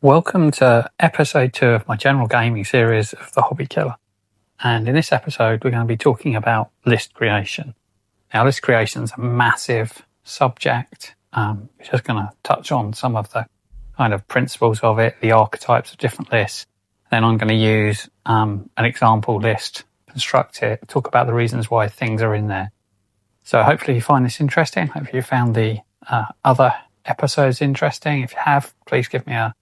Welcome to episode 2 of my general gaming series of The Hobby Killer. And in this episode, we're going to be talking about list creation. Now, list creation is a massive subject. We're just going to touch on some of the kind of principles of it, the archetypes of different lists. Then I'm going to use an example list, construct it, talk about the reasons why things are in there. So hopefully you find this interesting. Hopefully you found the other episodes interesting. If you have, please give me a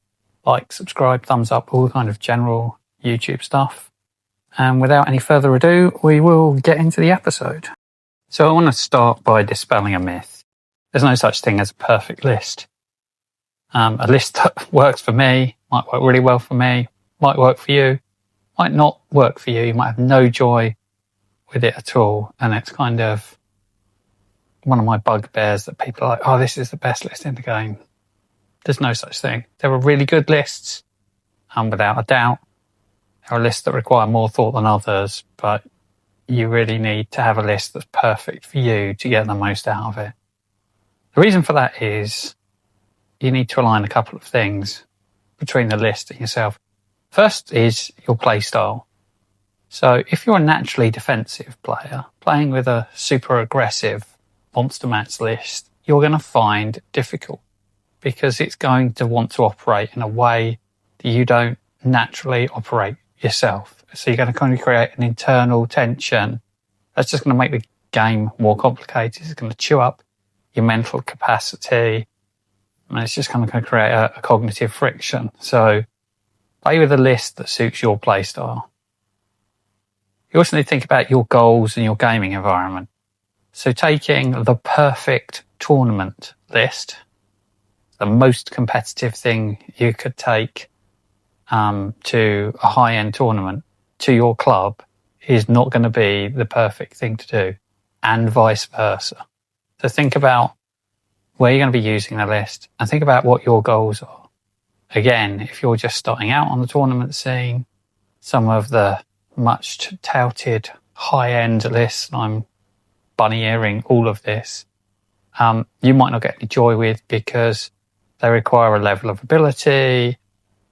like, subscribe, thumbs up, all the kind of general YouTube stuff. And without any further ado, we will get into the episode. So I want to start by dispelling a myth. There's no such thing as a perfect list. A list that works for me, might work really well for me, might work for you, might not work for you. You might have no joy with it at all. And it's kind of one of my bugbears that people are like, oh, this is the best list in the game. There's no such thing. There are really good lists, without a doubt. There are lists that require more thought than others, but you really need to have a list that's perfect for you to get the most out of it. The reason for that is you need to align a couple of things between the list and yourself. First is your play style. So if you're a naturally defensive player, playing with a super aggressive monster match list, you're going to find difficult, because it's going to want to operate in a way that you don't naturally operate yourself. So you're going to kind of create an internal tension that's just going to make the game more complicated. It's going to chew up your mental capacity, and it's just kind of going to create a cognitive friction. So play with a list that suits your play style. You also need to think about your goals and your gaming environment. So taking the perfect tournament list, the most competitive thing you could take to a high-end tournament, to your club, is not going to be the perfect thing to do, and vice versa. So think about where you're going to be using the list and think about what your goals are. Again, if you're just starting out on the tournament scene, some of the much touted high-end lists, and I'm bunny-earing all of this, you might not get any joy with because they require a level of ability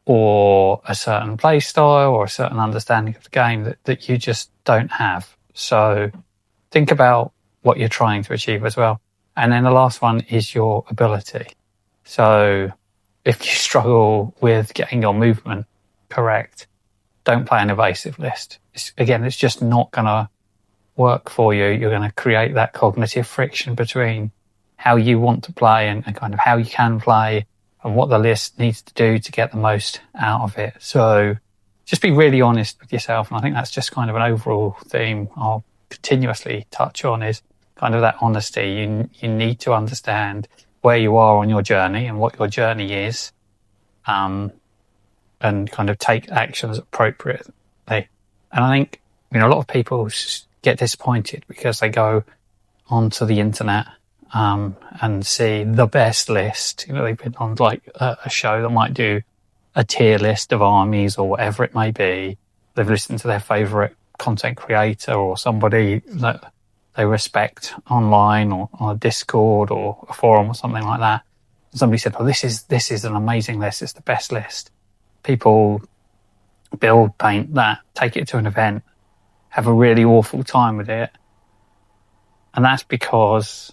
or a certain play style or a certain understanding of the game that you just don't have. So think about what you're trying to achieve as well. And then the last one is your ability. So if you struggle with getting your movement correct, don't play an evasive list. It's just not going to work for you. You're going to create that cognitive friction between how you want to play and kind of how you can play and what the list needs to do to get the most out of it. So just be really honest with yourself. And I think that's just kind of an overall theme I'll continuously touch on, is kind of that honesty. You need to understand where you are on your journey and what your journey is, and kind of take actions appropriately. And I think, a lot of people get disappointed because they go onto the internet and see the best list. They've been on like a show that might do a tier list of armies or whatever it may be. They've listened to their favourite content creator or somebody that they respect online or on a Discord or a forum or something like that. And somebody said, "Oh, this is an amazing list. It's the best list." People build, paint that, take it to an event, have a really awful time with it, and that's because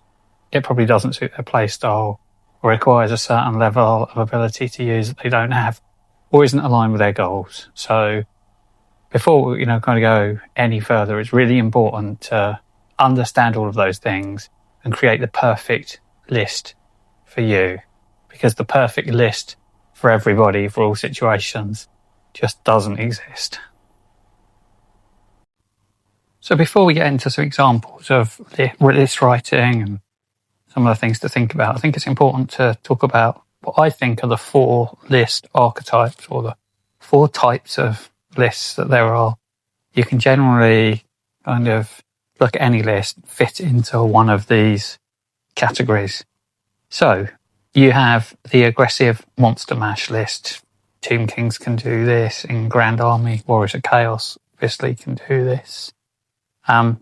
it probably doesn't suit their play style or requires a certain level of ability to use that they don't have or isn't aligned with their goals. So before we, kind of go any further, it's really important to understand all of those things and create the perfect list for you, because the perfect list for everybody, for all situations, just doesn't exist. So before we get into some examples of list writing and some of the things to think about, I think it's important to talk about what I think are the 4 list archetypes, or the 4 types of lists that there are. You can generally kind of look at any list, fit into one of these categories. So you have the aggressive monster mash list. Tomb Kings can do this in Grand Army. Warriors of Chaos obviously can do this.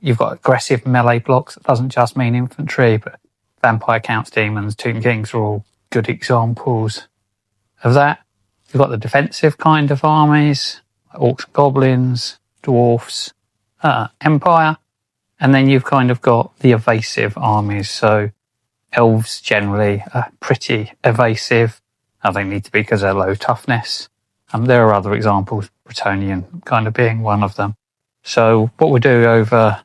You've got aggressive melee blocks. That doesn't just mean infantry, but Vampire Counts, Demons, Tomb Kings are all good examples of that. You've got the defensive kind of armies, orcs, goblins, dwarfs, empire, and then you've kind of got the evasive armies. So elves generally are pretty evasive. They need to be because they're low toughness. There are other examples, Bretonnian kind of being one of them. So what we'll do over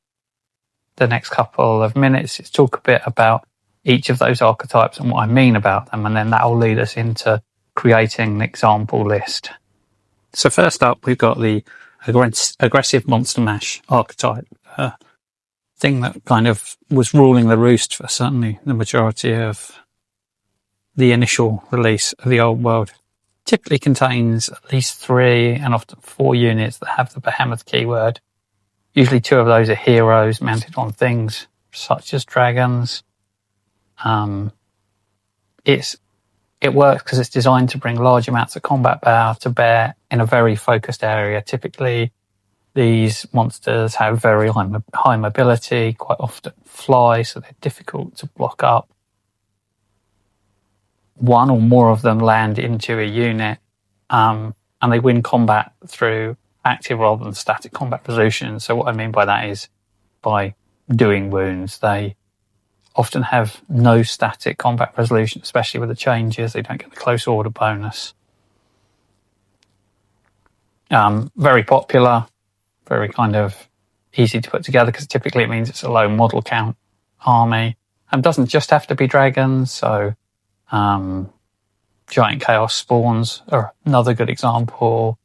the next couple of minutes is talk a bit about each of those archetypes and what I mean about them, and then that will lead us into creating an example list. So first up, we've got the aggressive monster mash archetype, thing that kind of was ruling the roost for certainly the majority of the initial release of the old world. Typically contains at least 3 and often 4 units that have the behemoth keyword. Usually 2 of those are heroes mounted on things such as dragons. It works because it's designed to bring large amounts of combat power to bear in a very focused area. Typically, these monsters have very high mobility, quite often fly, so they're difficult to block up. 1 or more of them land into a unit, and they win combat through active rather than static combat resolution. So what I mean by that is by doing wounds. They often have no static combat resolution, especially with the changes. They don't get the close order bonus. Very popular, very kind of easy to put together because typically it means it's a low model count army. And doesn't just have to be dragons, so giant chaos spawns are another good example.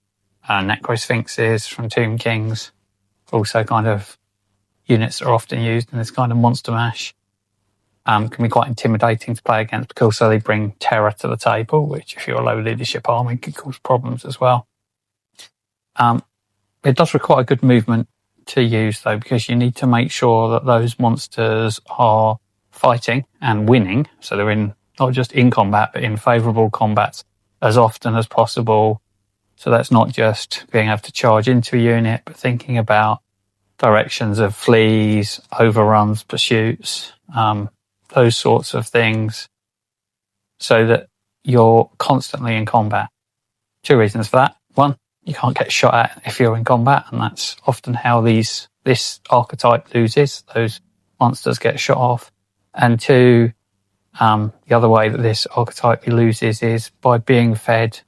Necrosphinxes from Tomb Kings, also kind of units that are often used in this kind of monster mash. Can be quite intimidating to play against because also they bring terror to the table, which if you're a low leadership army can cause problems as well. It does require good movement to use though, because you need to make sure that those monsters are fighting and winning, so they're in not just in combat but in favourable combats as often as possible. So that's not just being able to charge into a unit, but thinking about directions of flees, overruns, pursuits, those sorts of things, so that you're constantly in combat. 2 reasons for that. 1, you can't get shot at if you're in combat, and that's often how this archetype loses. Those monsters get shot off. And 2, the other way that this archetype loses is by being fed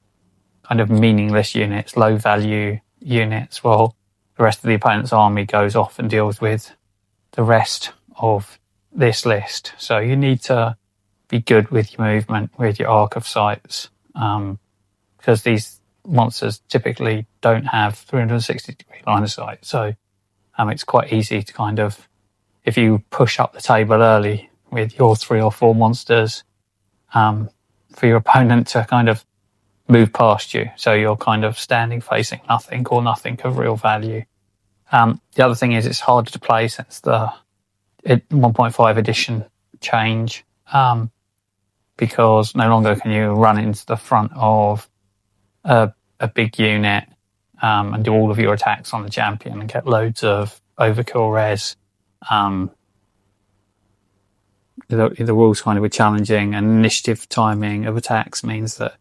kind of meaningless units, low value units, while the rest of the opponent's army goes off and deals with the rest of this list. So you need to be good with your movement, with your arc of sights, because these monsters typically don't have 360-degree line of sight. So it's quite easy to kind of, if you push up the table early with your 3 or 4 monsters, for your opponent to kind of move past you. So you're kind of standing facing nothing or nothing of real value. The other thing is it's harder to play since the 1.5 edition change, because no longer can you run into the front of a big unit and do all of your attacks on the champion and get loads of overkill res. The rules kind of were challenging, and initiative timing of attacks means that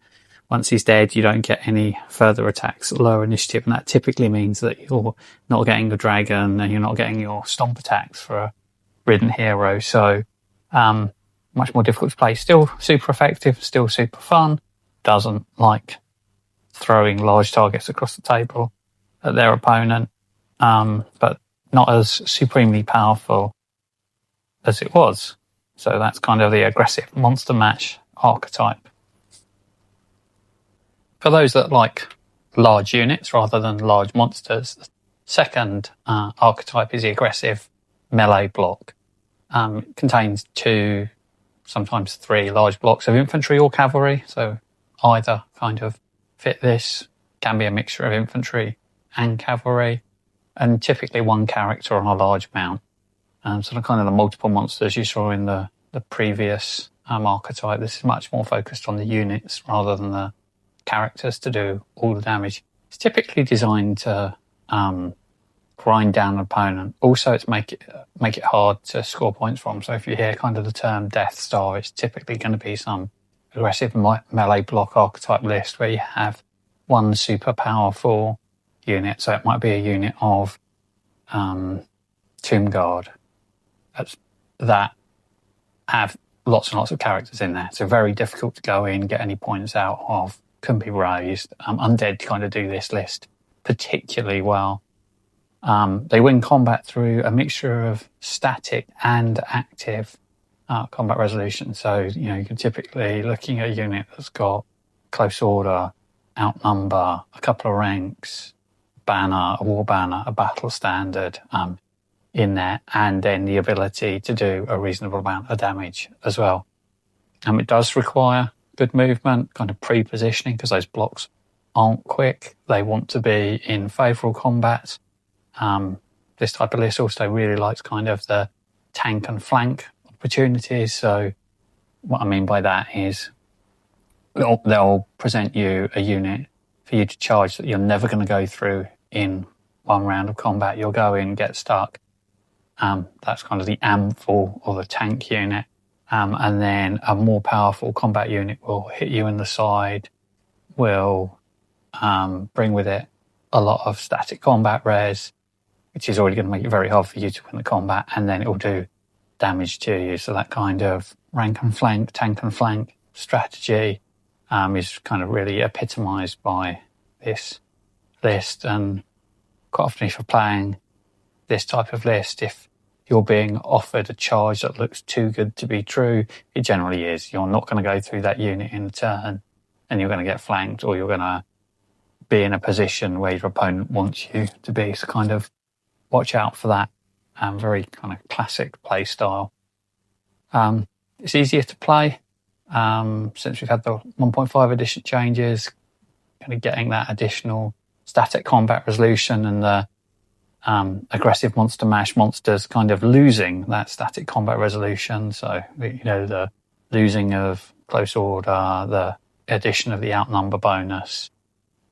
once he's dead, you don't get any further attacks at lower initiative, and that typically means that you're not getting your dragon and you're not getting your stomp attacks for a ridden hero. So much more difficult to play. Still super effective, still super fun. Doesn't like throwing large targets across the table at their opponent, but not as supremely powerful as it was. So that's kind of the aggressive monster mash archetype. For those that like large units rather than large monsters, the second archetype is the aggressive melee block. It contains 2, sometimes 3 large blocks of infantry or cavalry, so either kind of fit this. Can be a mixture of infantry and cavalry, and typically 1 character on a large mount. So the kind of the multiple monsters you saw in the previous archetype, this is much more focused on the units rather than the characters to do all the damage. It's typically designed to grind down an opponent. Also, it's make it hard to score points from. So if you hear kind of the term Death Star, it's typically going to be some aggressive melee block archetype list where you have one super powerful unit. So it might be a unit of Tomb Guard that have lots and lots of characters in there. So very difficult to go in, get any points out of, can be raised. Undead kind of do this list particularly well. They win combat through a mixture of static and active combat resolution. So, you can typically looking at a unit that's got close order, outnumber, a couple of ranks, banner, a war banner, a battle standard in there, and then the ability to do a reasonable amount of damage as well. It does require good movement, kind of pre-positioning, because those blocks aren't quick. They want to be in favourable combat. This type of list also really likes kind of the tank and flank opportunities. So what I mean by that is they'll present you a unit for you to charge that you're never going to go through in one round of combat. You'll go in, get stuck. That's kind of the AMFL or the tank unit. And then a more powerful combat unit will hit you in the side, will bring with it a lot of static combat res, which is already going to make it very hard for you to win the combat, and then it will do damage to you. So that kind of rank and flank, tank and flank strategy is kind of really epitomised by this list. And quite often if you're playing this type of list, if you're being offered a charge that looks too good to be true, it generally is. You're not going to go through that unit in a turn, and you're going to get flanked, or you're going to be in a position where your opponent wants you to be. So kind of watch out for that. Very kind of classic play style. It's easier to play since we've had the 1.5 edition changes, kind of getting that additional static combat resolution and the aggressive monster mash monsters kind of losing that static combat resolution. So, the losing of close order, the addition of the outnumber bonus,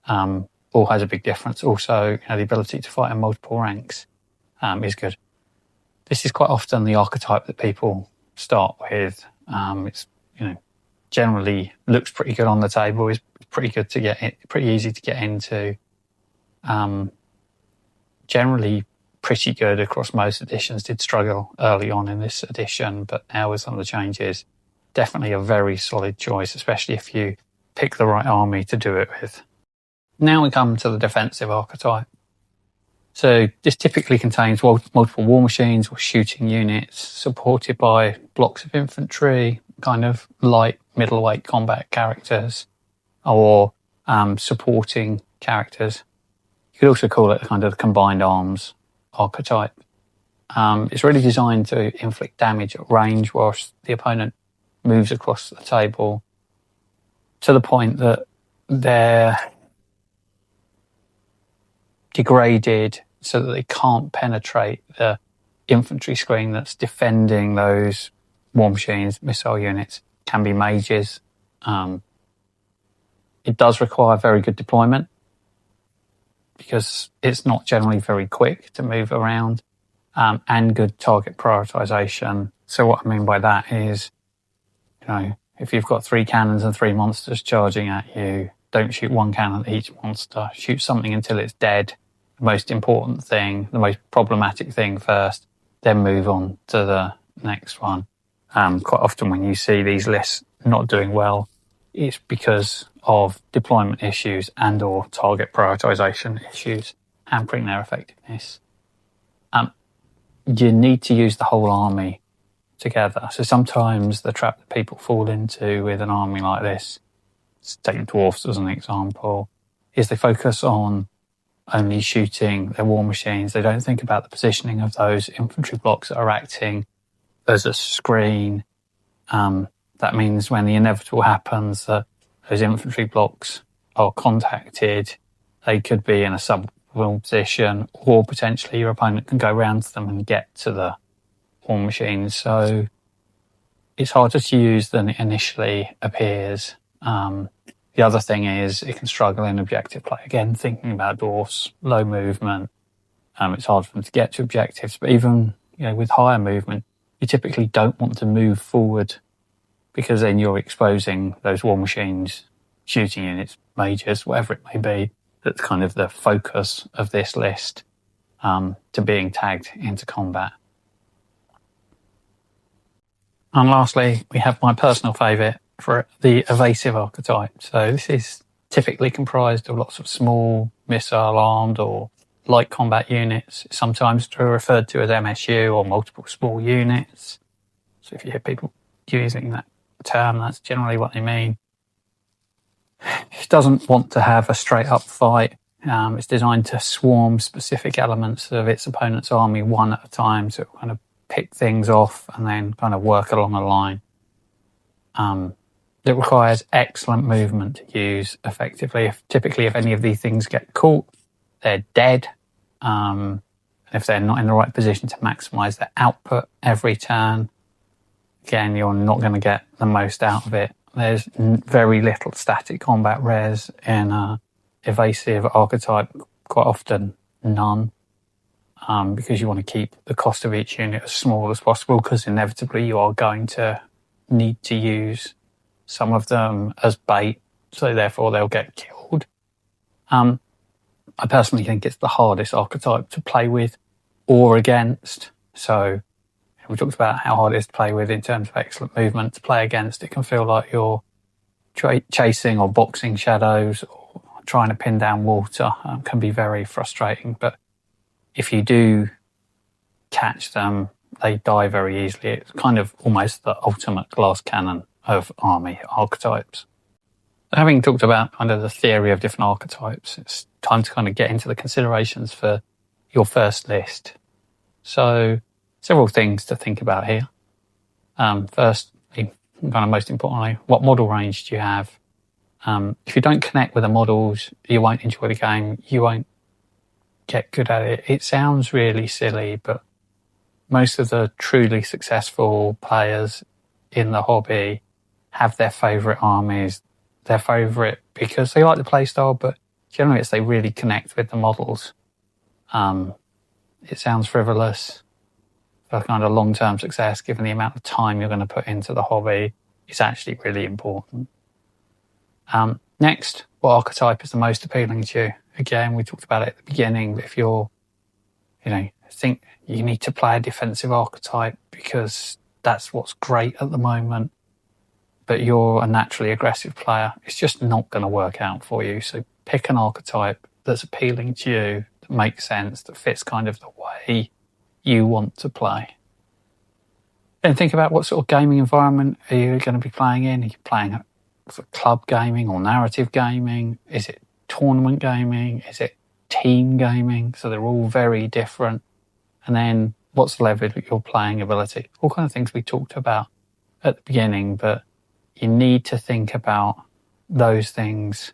all has a big difference. Also, the ability to fight in multiple ranks is good. This is quite often the archetype that people start with. It's, generally looks pretty good on the table, is pretty good to get, pretty easy to get into. Generally pretty good across most editions. Did struggle early on in this edition, but now with some of the changes, definitely a very solid choice, especially if you pick the right army to do it with. Now we come to the defensive archetype. So this typically contains multiple war machines or shooting units supported by blocks of infantry, kind of light middleweight combat characters, or supporting characters. You could also call it kind of the combined arms archetype. It's really designed to inflict damage at range whilst the opponent moves across the table, to the point that they're degraded so that they can't penetrate the infantry screen that's defending those war machines, missile units. Can be mages. It does require very good deployment because it's not generally very quick to move around, and good target prioritization. So what I mean by that is, if you've got 3 cannons and 3 monsters charging at you, don't shoot 1 cannon at each monster. Shoot something until it's dead. The most important thing, the most problematic thing first, then move on to the next one. Quite often when you see these lists not doing well, it's because of deployment issues and or target prioritization issues hampering their effectiveness. You need to use the whole army together. So sometimes the trap that people fall into with an army like this, let's take the dwarfs as an example, is they focus on only shooting their war machines. They don't think about the positioning of those infantry blocks that are acting as a screen. That means when the inevitable happens that those infantry blocks are contacted, they could be in a suboptimal position, or potentially your opponent can go around to them and get to the war machines. So it's harder to use than it initially appears. The other thing is it can struggle in objective play. Again, thinking about dwarfs, low movement, it's hard for them to get to objectives. But even with higher movement, you typically don't want to move forward because then you're exposing those war machines, shooting units, majors, whatever it may be, that's kind of the focus of this list, to being tagged into combat. And lastly, we have my personal favourite for the evasive archetype. So this is typically comprised of lots of small missile-armed or light combat units, sometimes referred to as MSU or multiple small units. So if you hear people using that term, that's generally what they mean. It doesn't want to have a straight-up fight. It's designed to swarm specific elements of its opponent's army one at a time, so it kind of pick things off and then kind of work along a line. It requires excellent movement to use effectively. Typically, if any of these things get caught, they're dead. And if they're not in the right position to maximise their output every turn, again, you're not going to get the most out of it. There's very little static combat res in evasive archetype, quite often none. Because you want to keep the cost of each unit as small as possible, because inevitably you are going to need to use some of them as bait, so therefore they'll get killed. I personally think it's the hardest archetype to play with or against. So we talked about how hard it is to play with in terms of excellent movement. To play against, it can feel like you're chasing or boxing shadows or trying to pin down water. Can be very frustrating, but if you do catch them, they die very easily. It's kind of almost the ultimate glass cannon of army archetypes. Having talked about kind of the theory of different archetypes, it's time to kind of get into the considerations for your first list. So, several things to think about here. First, kind of most importantly, what model range do you have? If you don't connect with the models, you won't enjoy the game, you won't get good at it. It sounds really silly, but most of the truly successful players in the hobby have their favourite armies, their favourite because they like the playstyle, but generally it's they really connect with the models. It sounds frivolous. For kind of long-term success, given the amount of time you're going to put into the hobby, it's actually really important. Next, what archetype is the most appealing to you? Again, we talked about it at the beginning, but if you're, think you need to play a defensive archetype because that's what's great at the moment, but you're a naturally aggressive player, it's just not going to work out for you. So pick an archetype that's appealing to you, that makes sense, that fits kind of the way you want to play. Then think about what sort of gaming environment are you going to be playing in. Are you playing for club gaming or narrative gaming? Is it tournament gaming? Is it team gaming? So they're all very different. And then what's the level of your playing ability? All kind of things we talked about at the beginning, but you need to think about those things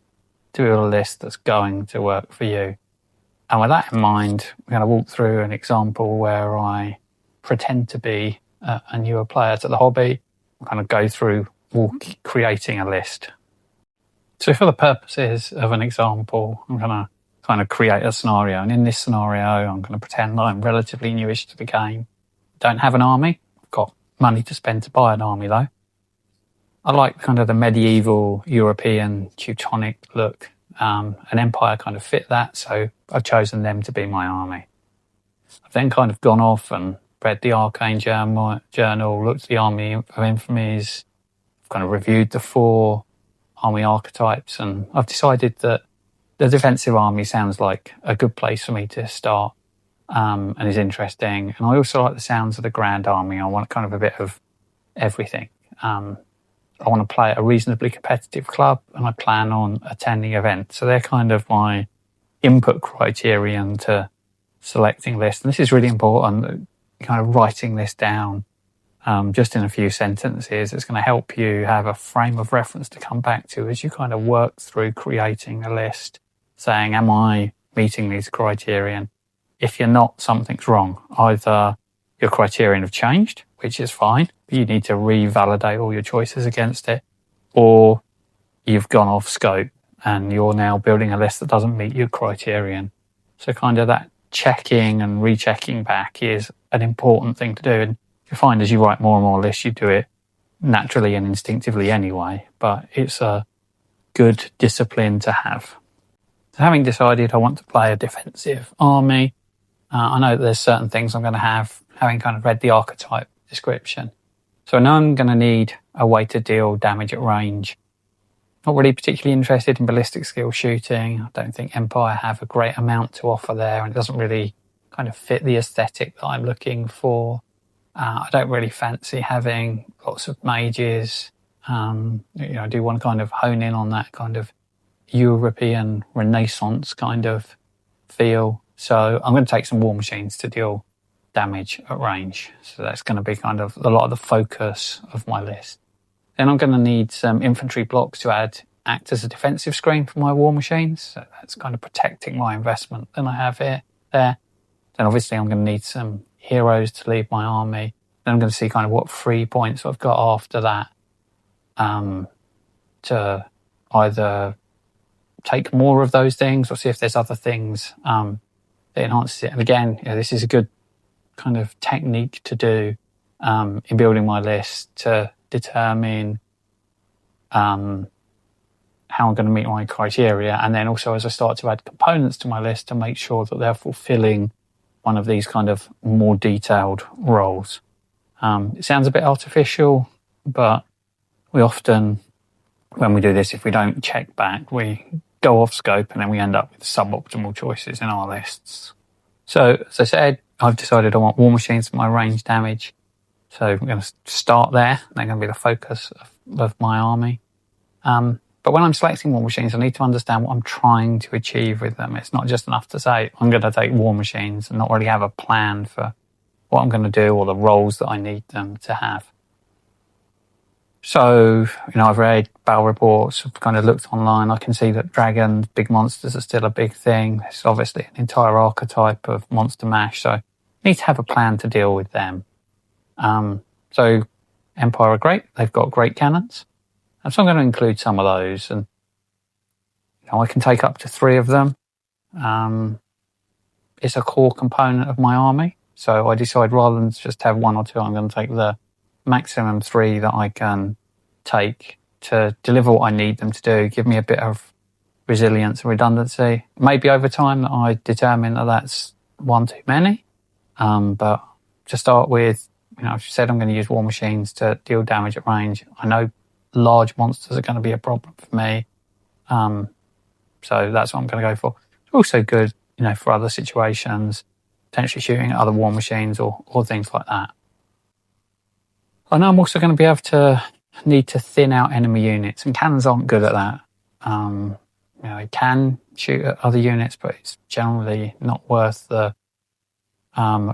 to build a list that's going to work for you. And with that in mind, we're going to walk through an example where I pretend to be a newer player to the hobby. We'll kind of go through creating a list. So for the purposes of an example, I'm going to kind of create a scenario. And in this scenario, I'm going to pretend that I'm relatively newish to the game. Don't have an army. I've got money to spend to buy an army though. I like kind of the medieval European Teutonic look. An empire kind of fit that, so I've chosen them to be my army. I've then kind of gone off and read the Arcane Journal, looked at the Army of Infamies, kind of reviewed the 4 army archetypes, and I've decided that the defensive army sounds like a good place for me to start, and is interesting. And I also like the sounds of the Grand Army. I want kind of a bit of everything. I want to play at a reasonably competitive club, and I plan on attending events. So they're kind of my input criterion to selecting lists. And this is really important, kind of writing this down just in a few sentences. It's going to help you have a frame of reference to come back to as you kind of work through creating a list, saying, am I meeting these criterion? If you're not, something's wrong. Either your criterion have changed, which is fine, but you need to revalidate all your choices against it, or you've gone off scope and you're now building a list that doesn't meet your criterion. So kind of that checking and rechecking back is an important thing to do. And you find as you write more and more lists, you do it naturally and instinctively anyway, but it's a good discipline to have. So having decided I want to play a defensive army, I know that there's certain things I'm going to have, having kind of read the archetype description. So I know I'm going to need a way to deal damage at range. Not really particularly interested in ballistic skill shooting. I don't think Empire have a great amount to offer there, and it doesn't really kind of fit the aesthetic that I'm looking for. I don't really fancy having lots of mages. I do want to kind of hone in on that kind of European Renaissance kind of feel. So I'm going to take some war machines to deal damage at range. So that's going to be kind of a lot of the focus of my list. Then I'm going to need some infantry blocks to act as a defensive screen for my war machines. So that's kind of protecting my investment that I have there. Then obviously I'm going to need some heroes to lead my army. Then I'm going to see kind of what free points I've got after that to either take more of those things or see if there's other things that enhances it. And again, this is a good kind of technique to do in building my list to determine how I'm going to meet my criteria, and then also as I start to add components to my list to make sure that they're fulfilling one of these kind of more detailed roles. It sounds a bit artificial, but we often, when we do this, if we don't check back, we go off scope and then we end up with suboptimal choices in our lists. So as I said, I've decided I want war machines for my range damage. So we're going to start there. They're going to be the focus of my army. But when I'm selecting war machines, I need to understand what I'm trying to achieve with them. It's not just enough to say, I'm going to take war machines and not really have a plan for what I'm going to do or the roles that I need them to have. So, I've read battle reports, I've kind of looked online. I can see that dragons, big monsters are still a big thing. It's obviously an entire archetype of monster mash. So I need to have a plan to deal with them. So Empire are great. They've got great cannons. And so I'm going to include some of those. And I can take up to 3 of them. It's a core component of my army. So I decide rather than just have 1 or 2, I'm going to take the maximum 3 that I can take to deliver what I need them to do, give me a bit of resilience and redundancy. Maybe over time that I determine that that's 1 too many. But to start with, I've said I'm going to use war machines to deal damage at range. I know large monsters are going to be a problem for me. So that's what I'm going to go for. It's also good, for other situations, potentially shooting at other war machines or things like that. I know I'm also going to be able to need to thin out enemy units, and cannons aren't good at that. It can shoot at other units, but it's generally not worth the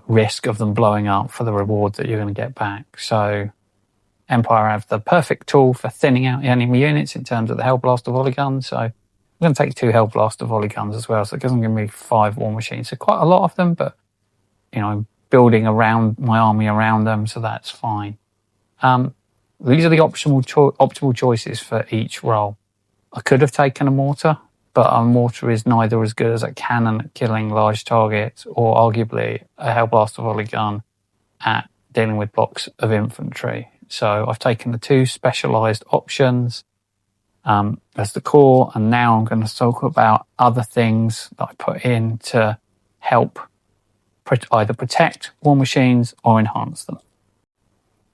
risk of them blowing up for the reward that you're going to get back. So Empire have the perfect tool for thinning out enemy units in terms of the Hellblaster volley guns. So I'm going to take 2 Hellblaster volley guns as well. So it doesn't give me 5 war machines. So quite a lot of them, but I'm building around my army around them, so that's fine. These are the optimal choices for each role. I could have taken a mortar, but a mortar is neither as good as a cannon at killing large targets or arguably a Hellblaster volley gun at dealing with blocks of infantry. So I've taken the 2 specialised options as the core, and now I'm going to talk about other things that I put in to help either protect war machines or enhance them.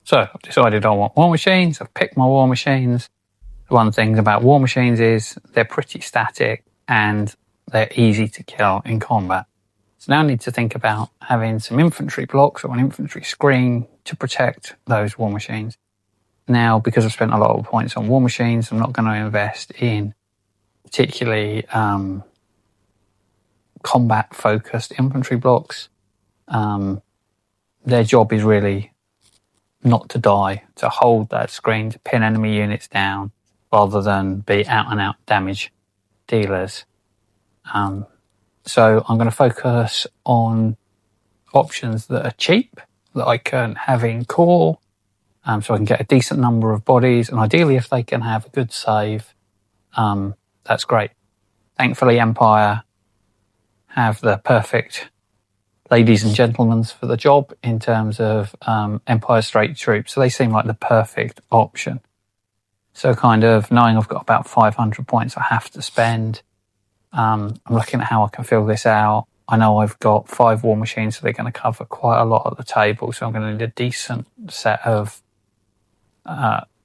So I've decided I want war machines. I've picked my war machines. The one thing about war machines is they're pretty static and they're easy to kill in combat. So now I need to think about having some infantry blocks or an infantry screen to protect those war machines. Now, because I've spent a lot of points on war machines, I'm not going to invest in particularly combat-focused infantry blocks. Their job is really not to die, to hold that screen, to pin enemy units down, rather than be out-and-out damage dealers. So I'm going to focus on options that are cheap, that I can have in core, so I can get a decent number of bodies, and ideally if they can have a good save, that's great. Thankfully Empire have the perfect ladies and gentlemen for the job in terms of Empire State Troops. So they seem like the perfect option. So kind of knowing I've got about 500 points I have to spend, I'm looking at how I can fill this out. I know I've got 5 war machines, so they're going to cover quite a lot at the table. So I'm going to need a decent set of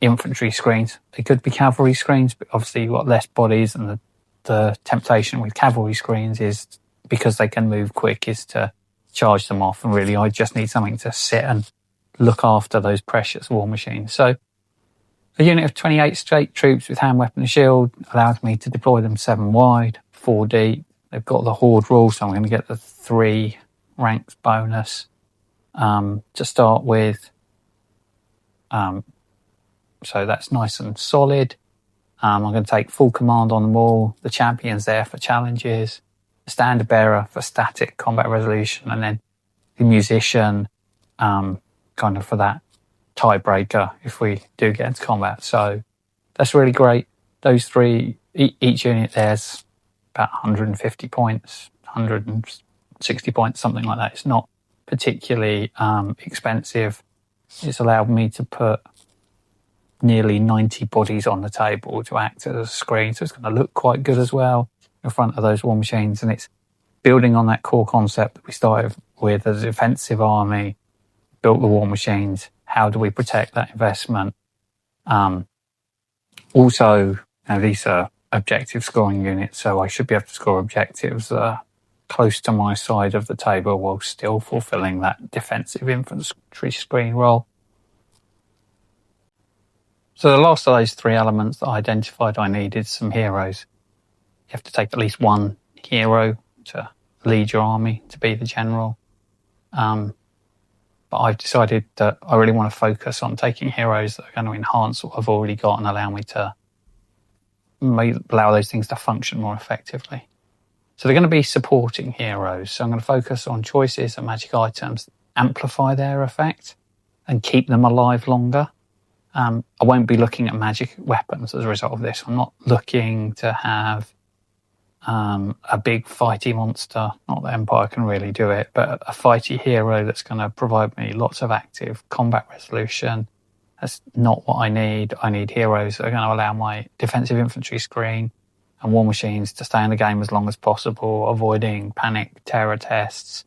infantry screens. They could be cavalry screens, but obviously you've got less bodies, and the temptation with cavalry screens is, because they can move quick, is to charge them off. And really, I just need something to sit and look after those precious war machines. So a unit of 28 state troops with hand, weapon and shield allows me to deploy them 7 wide, 4 deep. They've got the horde rule, so I'm going to get the 3 ranks bonus to start with. So that's nice and solid. I'm going to take full command on them all. The champion's there for challenges, the standard bearer for static combat resolution, and then the musician kind of for that tiebreaker if we do get into combat. So that's really great. Those 3, each unit there's about 150 points, 160 points, something like that. It's not particularly expensive. It's allowed me to put nearly 90 bodies on the table to act as a screen, so it's going to look quite good as well in front of those war machines. And it's building on that core concept that we started with as a defensive army, built the war machines. How do we protect that investment? Also, these are objective scoring units, so I should be able to score objectives close to my side of the table while still fulfilling that defensive infantry screen role. So the last of those 3 elements that I identified I needed some heroes. You have to take at least 1 hero to lead your army, to be the general. But I've decided that I really want to focus on taking heroes that are going to enhance what I've already got and allow me to allow those things to function more effectively. So they're going to be supporting heroes. So I'm going to focus on choices and magic items that amplify their effect and keep them alive longer. I won't be looking at magic weapons as a result of this. I'm not looking to have a big fighty monster. Not that Empire can really do it, but a fighty hero that's going to provide me lots of active combat resolution. That's not what I need. I need heroes that are going to allow my defensive infantry screen and war machines to stay in the game as long as possible, avoiding panic, terror tests,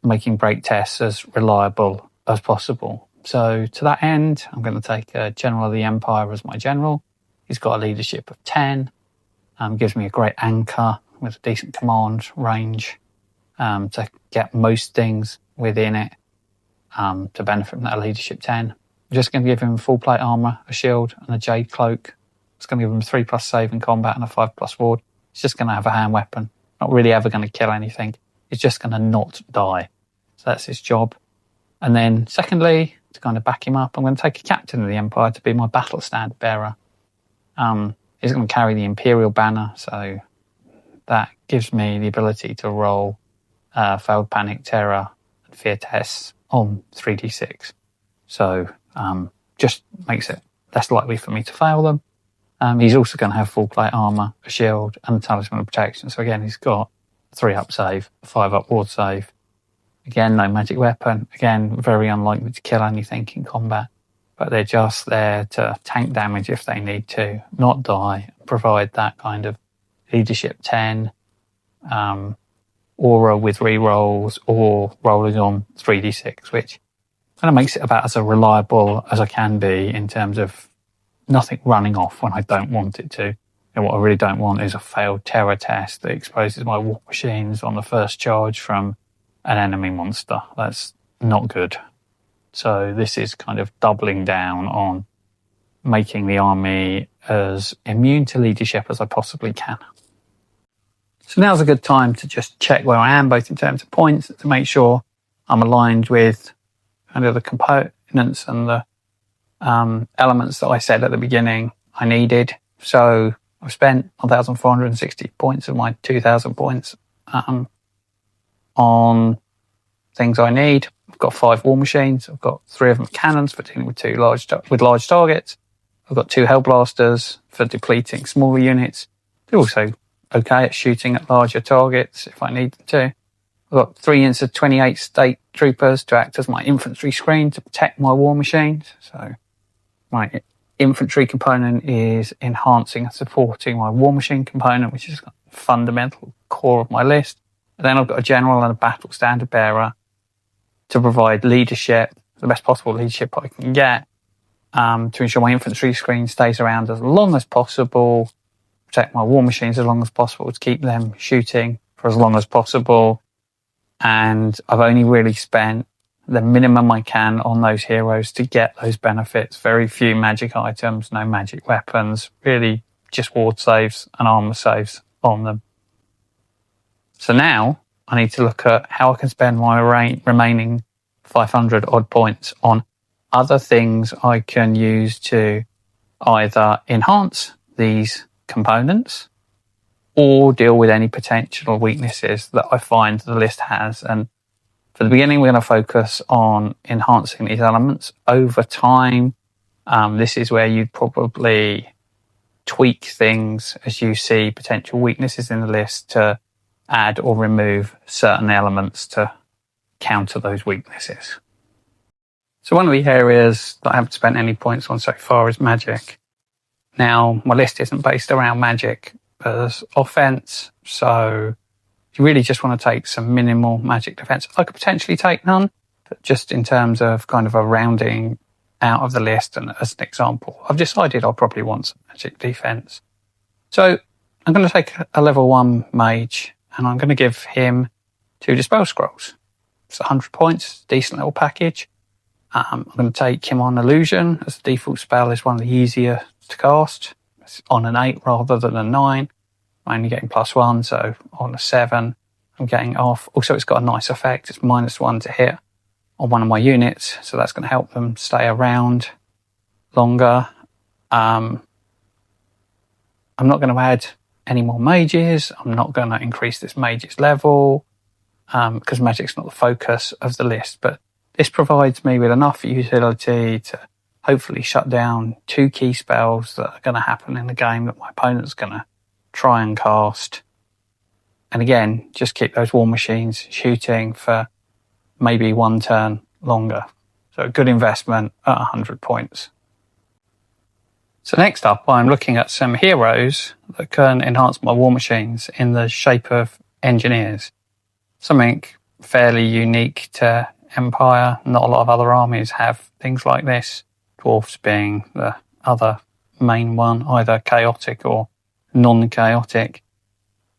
making break tests as reliable as possible. So to that end, I'm going to take a General of the Empire as my general. He's got a leadership of 10, gives me a great anchor with a decent command range to get most things within it to benefit from that leadership 10. I'm just going to give him full plate armour, a shield and a jade cloak. It's going to give him 3+ save in combat and a 5+ ward. He's just going to have a hand weapon. Not really ever going to kill anything. He's just going to not die. So that's his job. And then secondly, to kind of back him up, I'm going to take a captain of the Empire to be my battle stand bearer. He's going to carry the Imperial banner, so that gives me the ability to roll failed panic, terror and fear tests on 3d6. So just makes it less likely for me to fail them. He's also going to have full plate armour, a shield and a talisman of protection. So again, he's got a 3-up save, a 5-up ward save. Again, no magic weapon. Again, very unlikely to kill anything in combat. But they're just there to tank damage if they need to, not die, provide that kind of leadership 10, aura with rerolls, or rolling on 3d6, which kind of makes it about as reliable as I can be in terms of nothing running off when I don't want it to. And what I really don't want is a failed terror test that exposes my war machines on the first charge from an enemy monster. That's not good. So this is kind of doubling down on making the army as immune to leadership as I possibly can. So now's a good time to just check where I am, both in terms of points, to make sure I'm aligned with kind of the components and the elements that I said at the beginning I needed. So I've spent 1,460 points of my 2,000 points on things I need. I've got 5 war machines. I've got 3 of them cannons for dealing with large targets. I've got 2 hellblasters for depleting smaller units. They're also okay at shooting at larger targets if I need them to. I've got 3 units of 28 state troopers to act as my infantry screen to protect my war machines. So my infantry component is enhancing and supporting my war machine component, which is a fundamental core of my list. And then I've got a general and a battle standard bearer to provide leadership, the best possible leadership I can get, to ensure my infantry screen stays around as long as possible, protect my war machines as long as possible, to keep them shooting for as long as possible. And I've only really spent the minimum I can on those heroes to get those benefits. Very few magic items, no magic weapons, really just ward saves and armor saves on them. So now I need to look at how I can spend my remaining 500 odd points on other things I can use to either enhance these components or deal with any potential weaknesses that I find the list has. And for the beginning, we're going to focus on enhancing these elements. Over time, this is where you'd probably tweak things as you see potential weaknesses in the list to add or remove certain elements to counter those weaknesses. So one of the areas that I haven't spent any points on so far is magic. Now, my list isn't based around magic as offense, so if you really just want to take some minimal magic defense, I could potentially take none, but just in terms of kind of a rounding out of the list and as an example, I've decided I'll probably want some magic defense. So I'm going to take a level 1 mage and I'm going to give him 2 Dispel Scrolls. It's 100 points, decent little package. I'm going to take him on Illusion as the default spell is one of the easier to cast. It's on an 8 rather than a 9. I'm only getting +1, so on a 7 I'm getting off. Also, it's got a nice effect. It's -1 to hit on one of my units, so that's going to help them stay around longer. I'm not going to add any more mages. I'm not going to increase this mage's level because magic's not the focus of the list, but this provides me with enough utility to hopefully shut down 2 key spells that are going to happen in the game that my opponent's going to try and cast. And again, just keep those war machines shooting for maybe 1 turn longer. So a good investment at 100 points. So next up, I'm looking at some heroes that can enhance my war machines in the shape of engineers. Something fairly unique to Empire. Not a lot of other armies have things like this. Dwarfs being the other main one, either chaotic or non-chaotic.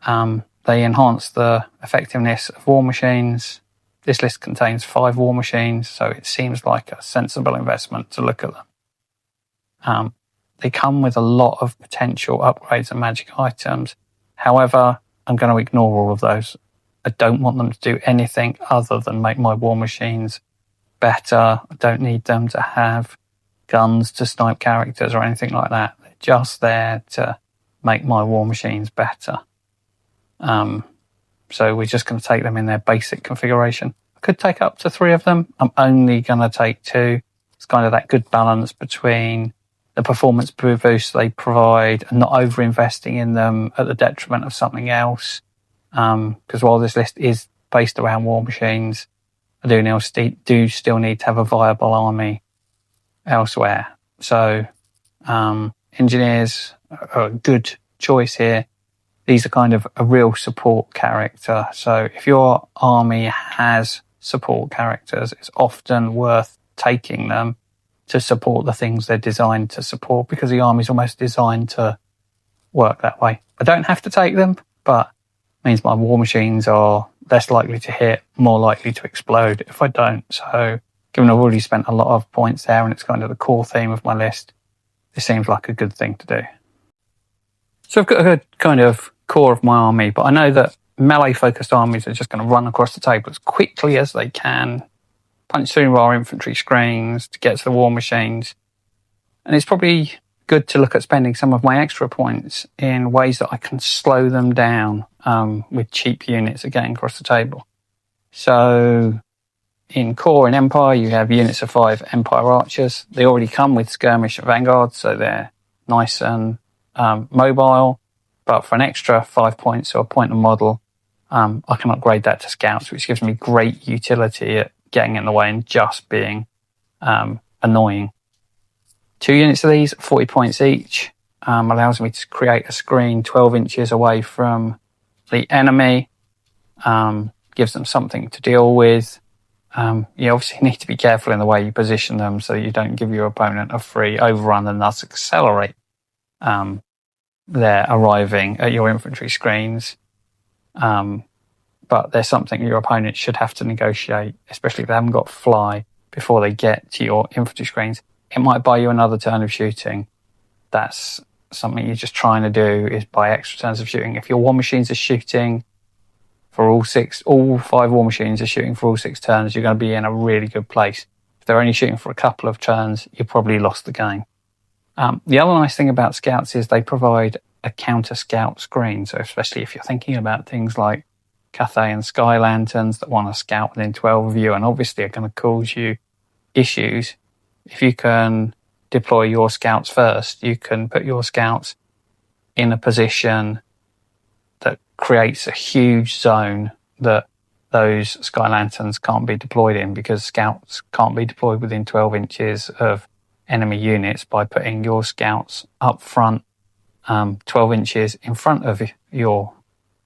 They enhance the effectiveness of war machines. This list contains 5 war machines, so it seems like a sensible investment to look at them. They come with a lot of potential upgrades and magic items. However, I'm going to ignore all of those. I don't want them to do anything other than make my war machines better. I don't need them to have guns to snipe characters or anything like that. They're just there to make my war machines better. So we're just going to take them in their basic configuration. I could take up to 3 of them. I'm only going to take 2. It's kind of that good balance between the performance boost they provide and not over-investing in them at the detriment of something else. Because while this list is based around war machines, I do still need to have a viable army elsewhere. So engineers are a good choice here. These are kind of a real support character. So if your army has support characters, it's often worth taking them to support the things they're designed to support, because the army's almost designed to work that way. I don't have to take them, but it means my war machines are less likely to hit, more likely to explode if I don't. So given I've already spent a lot of points there and it's kind of the core theme of my list, this seems like a good thing to do. So I've got a good kind of core of my army, but I know that melee-focused armies are just going to run across the table as quickly as they can, punch through our infantry screens to get to the war machines. And it's probably good to look at spending some of my extra points in ways that I can slow them down with cheap units that are getting across the table. So in core in Empire, you have units of 5 Empire archers. They already come with skirmish and vanguard, so they're nice and mobile. But for an extra 5 points or a point of model, I can upgrade that to scouts, which gives me great utility at getting in the way and just being annoying. 2 units of these, 40 points each, allows me to create a screen 12 inches away from the enemy, gives them something to deal with. You obviously need to be careful in the way you position them so you don't give your opponent a free overrun and thus accelerate their arriving at your infantry screens. But there's something your opponent should have to negotiate, especially if they haven't got fly before they get to your infantry screens. It might buy you another turn of shooting. That's something you're just trying to do, is buy extra turns of shooting. If your war machines are shooting for all 5 war machines are shooting for all 6 turns, you're going to be in a really good place. If they're only shooting for a couple of turns, you probably lost the game. The other nice thing about scouts is they provide a counter scout screen. So especially if you're thinking about things like Cathay and Sky Lanterns that want to scout within 12 of you and obviously are going to cause you issues, if you can deploy your scouts first, you can put your scouts in a position that creates a huge zone that those Sky Lanterns can't be deployed in, because scouts can't be deployed within 12 inches of enemy units. By putting your scouts up front, 12 inches in front of your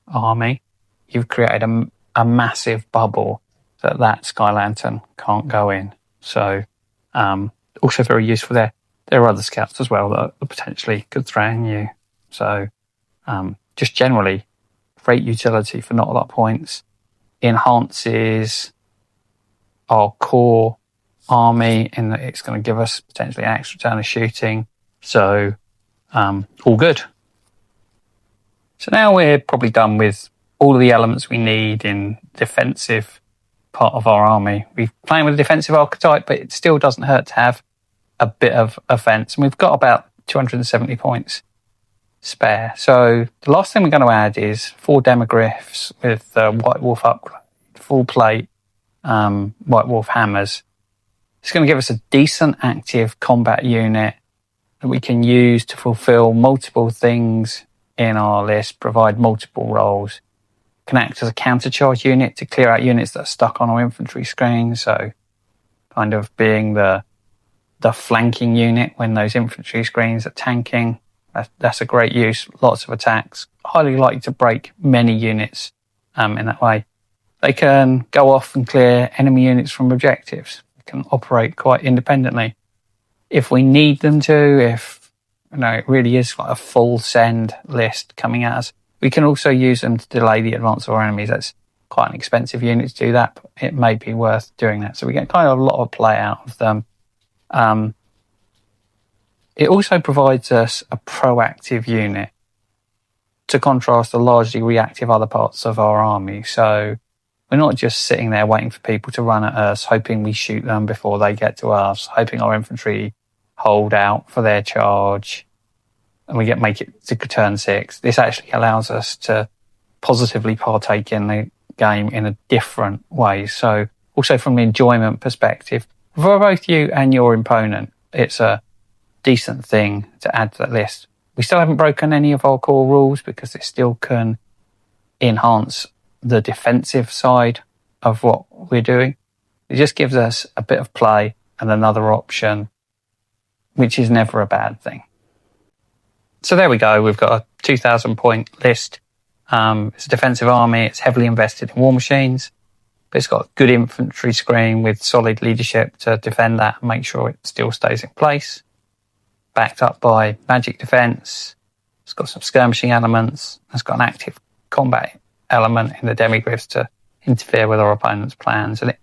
army, you've created a massive bubble that Sky Lantern can't go in. So also very useful there. There are other scouts as well that potentially could threaten you. So just generally, great utility for not a lot of points. Enhances our core army in that it's going to give us potentially an extra turn of shooting. So all good. So now we're probably done with all of the elements we need in defensive part of our army. We're playing with a defensive archetype, but it still doesn't hurt to have a bit of offense. And we've got about 270 points spare. So the last thing we're going to add is 4 demogryphs with White Wolf upgrade, full plate White Wolf hammers. It's going to give us a decent active combat unit that we can use to fulfill multiple things in our list, provide multiple roles. Can act as a countercharge unit to clear out units that are stuck on our infantry screen. So kind of being the flanking unit when those infantry screens are tanking. That's a great use. Lots of attacks. Highly likely to break many units in that way. They can go off and clear enemy units from objectives. They can operate quite independently. If we need them to, if it really is like a full send list coming at us, we can also use them to delay the advance of our enemies. That's quite an expensive unit to do that, but it may be worth doing that. So we get kind of a lot of play out of them. It also provides us a proactive unit to contrast the largely reactive other parts of our army. So we're not just sitting there waiting for people to run at us, hoping we shoot them before they get to us, hoping our infantry hold out for their charge and we make it to turn 6. This actually allows us to positively partake in the game in a different way. So also from an enjoyment perspective, for both you and your opponent, it's a decent thing to add to that list. We still haven't broken any of our core rules because it still can enhance the defensive side of what we're doing. It just gives us a bit of play and another option, which is never a bad thing. So there we go. We've got a 2,000 point list. It's a defensive army. It's heavily invested in war machines, but it's got a good infantry screen with solid leadership to defend that and make sure it still stays in place. Backed up by magic defense. It's got some skirmishing elements. It's got an active combat element in the demigryphs to interfere with our opponent's plans. And it,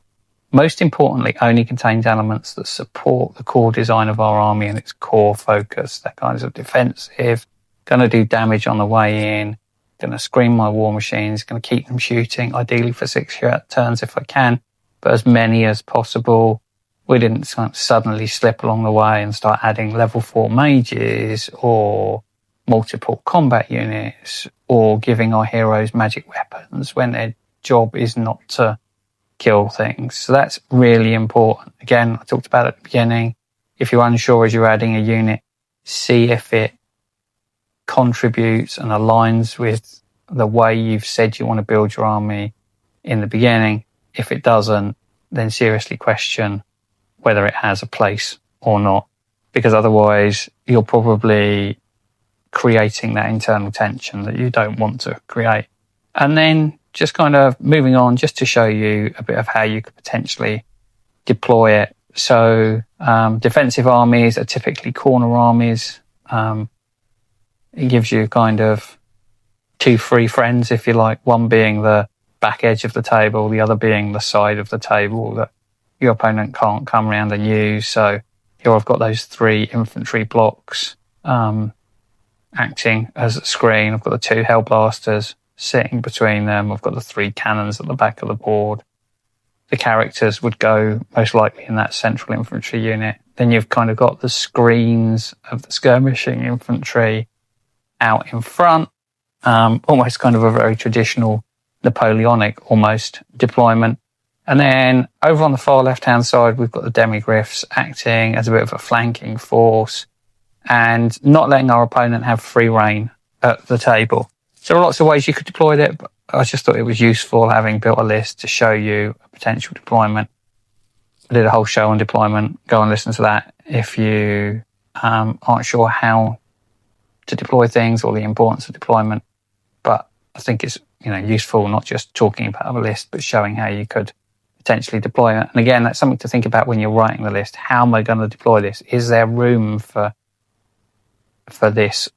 most importantly, only contains elements that support the core design of our army and its core focus. They're kinds of defensive, going to do damage on the way in, going to screen my war machines, going to keep them shooting, ideally for 6 turns if I can, but as many as possible. We didn't suddenly slip along the way and start adding level 4 mages or multiple combat units or giving our heroes magic weapons when their job is not to kill things. So that's really important. Again, I talked about it at the beginning. If you're unsure as you're adding a unit, see if it contributes and aligns with the way you've said you want to build your army in the beginning. If it doesn't, then seriously question whether it has a place or not, because otherwise you're probably creating that internal tension that you don't want to create. And then just kind of moving on, just to show you a bit of how you could potentially deploy it. So defensive armies are typically corner armies. It gives you kind of 2 free friends, if you like, one being the back edge of the table, the other being the side of the table that your opponent can't come around and use. So here I've got those 3 infantry blocks acting as a screen. I've got the 2 hellblasters sitting between them. I've got the 3 cannons at the back of the board. The characters would go most likely in that central infantry unit. Then you've kind of got the screens of the skirmishing infantry out in front, almost kind of a very traditional Napoleonic almost deployment. And then over on the far left-hand side, we've got the demigriffs acting as a bit of a flanking force and not letting our opponent have free reign at the table. So there are lots of ways you could deploy that, but I just thought it was useful having built a list to show you a potential deployment. I did a whole show on deployment. Go and listen to that if you aren't sure how to deploy things or the importance of deployment. But I think it's useful not just talking about a list, but showing how you could potentially deploy it. And again, that's something to think about when you're writing the list. How am I going to deploy this? Is there room for this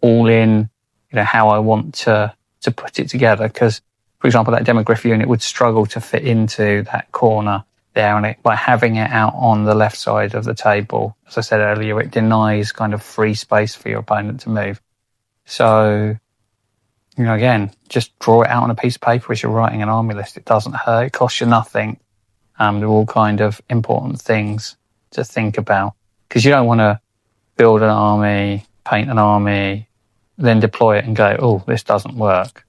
all in, how I want to put it together? Because, for example, that demigriff unit would struggle to fit into that corner there, and by having it out on the left side of the table, as I said earlier, it denies kind of free space for your opponent to move. So, again, just draw it out on a piece of paper as you're writing an army list. It doesn't hurt. It costs you nothing. They're all kind of important things to think about, because you don't want to build an army, paint an army, then deploy it and go, oh, this doesn't work.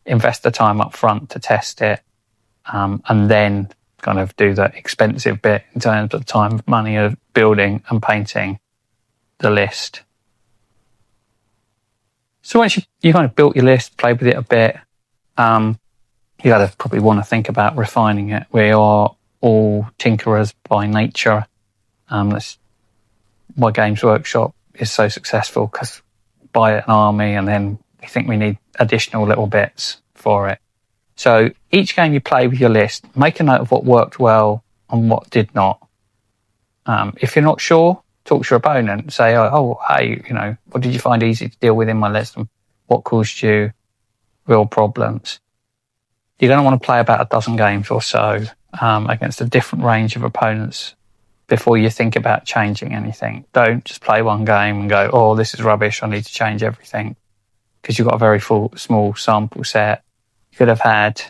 Invest the time up front to test it, and then kind of do the expensive bit in terms of time, money of building and painting the list. So once you kind of built your list, played with it a bit, you gotta probably want to think about refining it. We are all tinkerers by nature. That's why Games Workshop is so successful, because buy an army and then we think we need additional little bits for it. So each game you play with your list, make a note of what worked well and what did not. If you're not sure, talk to your opponent. Say, oh, hey, what did you find easy to deal with in my list, and what caused you real problems? You're going to want to play about a dozen games or so against a different range of opponents before you think about changing anything. Don't just play one game and go, oh, this is rubbish, I need to change everything, because you've got a very small sample set. You could have had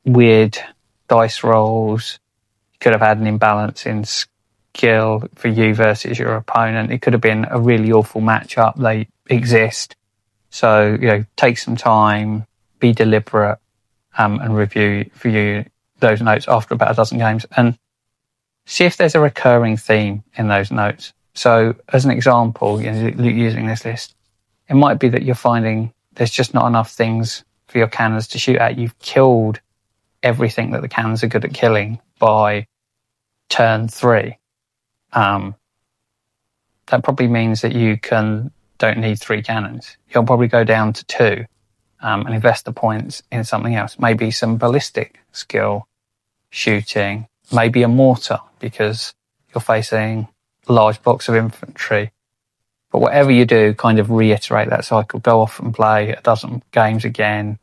weird dice rolls. You could have had an imbalance in skill for you versus your opponent. It could have been a really awful matchup. They exist. So, take some time, be deliberate, and review those notes after about a dozen games, and see if there's a recurring theme in those notes. So as an example, using this list, it might be that you're finding there's just not enough things for your cannons to shoot at. You've killed everything that the cannons are good at killing by turn 3. That probably means that you don't need 3 cannons. You'll probably go down to 2 and invest the points in something else. Maybe some ballistic skill shooting, maybe a mortar, because you're facing large blocks of infantry. But whatever you do, kind of reiterate that cycle. Go off and play a dozen games again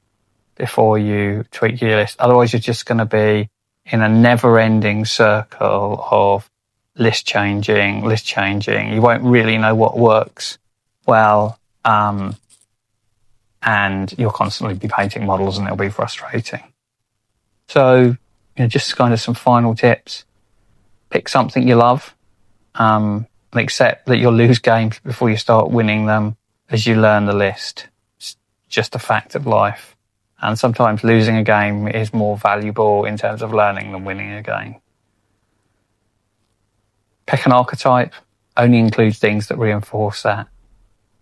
before you tweak your list. Otherwise, you're just going to be in a never-ending circle of list changing. You won't really know what works well, and you'll constantly be painting models, and it'll be frustrating. So, just kind of some final tips. Pick something you love, and accept that you'll lose games before you start winning them as you learn the list. It's just a fact of life. And sometimes losing a game is more valuable in terms of learning than winning a game. Pick an archetype. Only include things that reinforce that.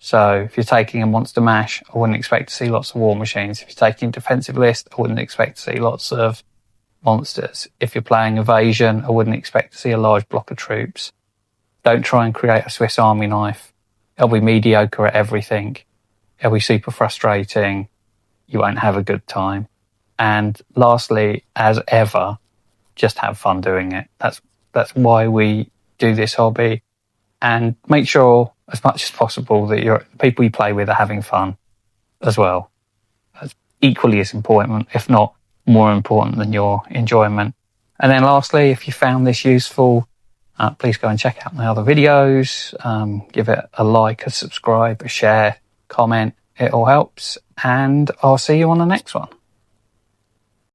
So if you're taking a monster mash, I wouldn't expect to see lots of war machines. If you're taking defensive list, I wouldn't expect to see lots of monsters. If you're playing evasion, I wouldn't expect to see a large block of troops. Don't try and create a Swiss Army knife. It'll be mediocre at everything. It'll be super frustrating. You won't have a good time. And lastly, as ever, just have fun doing it. That's why we do this hobby. And make sure as much as possible that the people you play with are having fun as well. That's equally as important, if not more important than your enjoyment. And then lastly, if you found this useful, please go and check out my other videos. Give it a like, a subscribe, a share, comment. It all helps. And I'll see you on the next one.